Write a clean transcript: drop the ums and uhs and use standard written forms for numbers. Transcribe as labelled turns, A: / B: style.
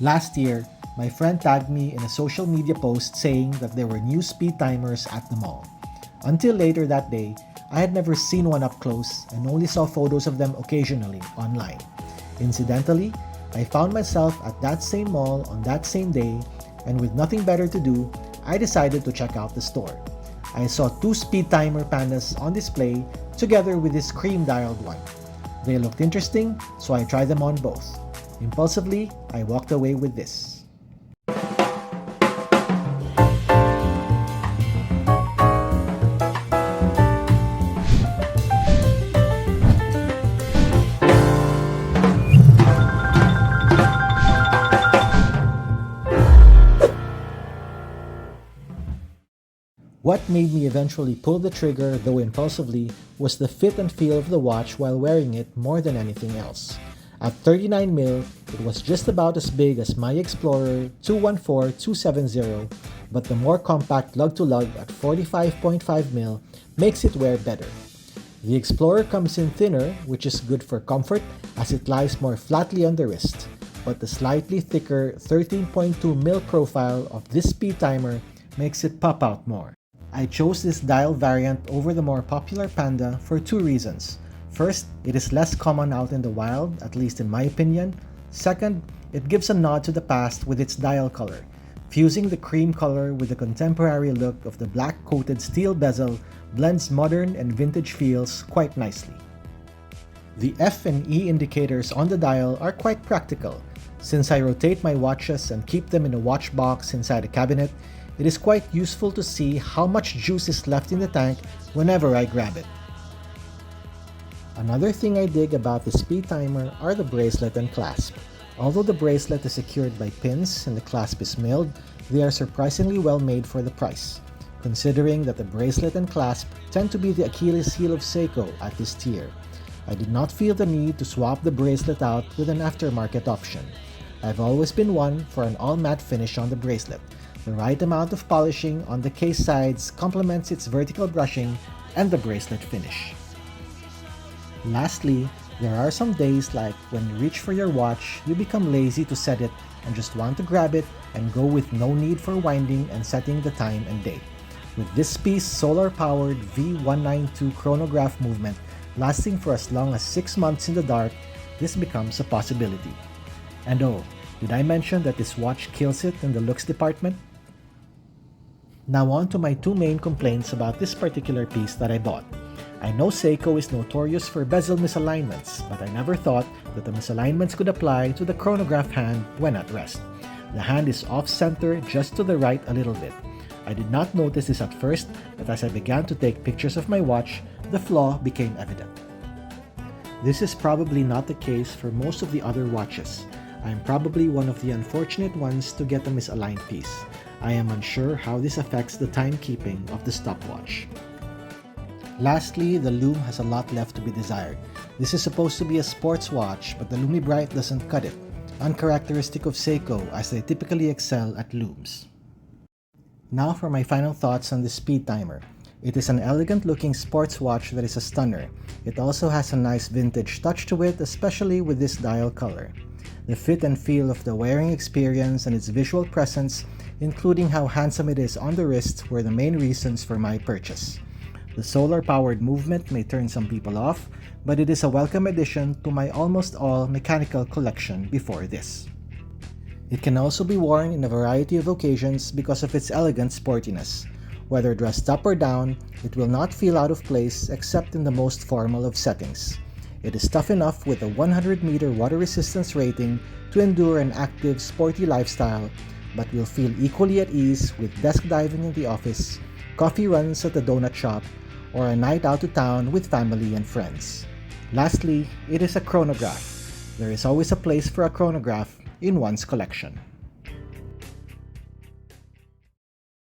A: Last year, my friend tagged me in a social media post saying that there were new speed timers at the mall. Until later that day, I had never seen one up close and only saw photos of them occasionally online. Incidentally, I found myself at that same mall on that same day, and with nothing better to do, I decided to check out the store. I saw two speed timer pandas on display together with this cream dialed one. They looked interesting, so I tried them on both. Impulsively, I walked away with this. What made me eventually pull the trigger, though impulsively, was the fit and feel of the watch while wearing it more than anything else. At 39mm, it was just about as big as my Explorer 214270, but the more compact lug-to-lug at 45.5mm makes it wear better. The Explorer comes in thinner, which is good for comfort as it lies more flatly on the wrist, but the slightly thicker 13.2mm profile of this speed timer makes it pop out more. I chose this dial variant over the more popular Panda for two reasons. First, it is less common out in the wild, at least in my opinion. Second, it gives a nod to the past with its dial color. Fusing the cream color with the contemporary look of the black-coated steel bezel blends modern and vintage feels quite nicely. The F and E indicators on the dial are quite practical. Since I rotate my watches and keep them in a watch box inside a cabinet, it is quite useful to see how much juice is left in the tank whenever I grab it. Another thing I dig about the speed timer are the bracelet and clasp. Although the bracelet is secured by pins and the clasp is milled, they are surprisingly well made for the price, considering that the bracelet and clasp tend to be the Achilles heel of Seiko at this tier. I did not feel the need to swap the bracelet out with an aftermarket option. I've always been one for an all-matte finish on the bracelet. The right amount of polishing on the case sides complements its vertical brushing and the bracelet finish. Lastly, there are some days like when you reach for your watch, you become lazy to set it and just want to grab it and go with no need for winding and setting the time and date. With this piece solar-powered V192 chronograph movement lasting for as long as 6 months in the dark, this becomes a possibility. And oh, did I mention that this watch kills it in the looks department? Now on to my two main complaints about this particular piece that I bought. I know Seiko is notorious for bezel misalignments, but I never thought that the misalignments could apply to the chronograph hand when at rest. The hand is off-center just to the right a little bit. I did not notice this at first, but as I began to take pictures of my watch, the flaw became evident. This is probably not the case for most of the other watches. I am probably one of the unfortunate ones to get a misaligned piece. I am unsure how this affects the timekeeping of the stopwatch. Lastly, the lume has a lot left to be desired. This is supposed to be a sports watch, but the Lumi-Bright doesn't cut it, uncharacteristic of Seiko as they typically excel at looms. Now for my final thoughts on the speed timer. It is an elegant-looking sports watch that is a stunner. It also has a nice vintage touch to it, especially with this dial color. The fit and feel of the wearing experience and its visual presence, including how handsome it is on the wrist, were the main reasons for my purchase. The solar-powered movement may turn some people off, but it is a welcome addition to my almost all mechanical collection before this. It can also be worn in a variety of occasions because of its elegant sportiness. Whether dressed up or down, it will not feel out of place except in the most formal of settings. It is tough enough with a 100-meter water resistance rating to endure an active, sporty lifestyle, but will feel equally at ease with desk diving in the office, coffee runs at the donut shop, or a night out to town with family and friends. Lastly, it is a chronograph. There is always a place for a chronograph in one's collection.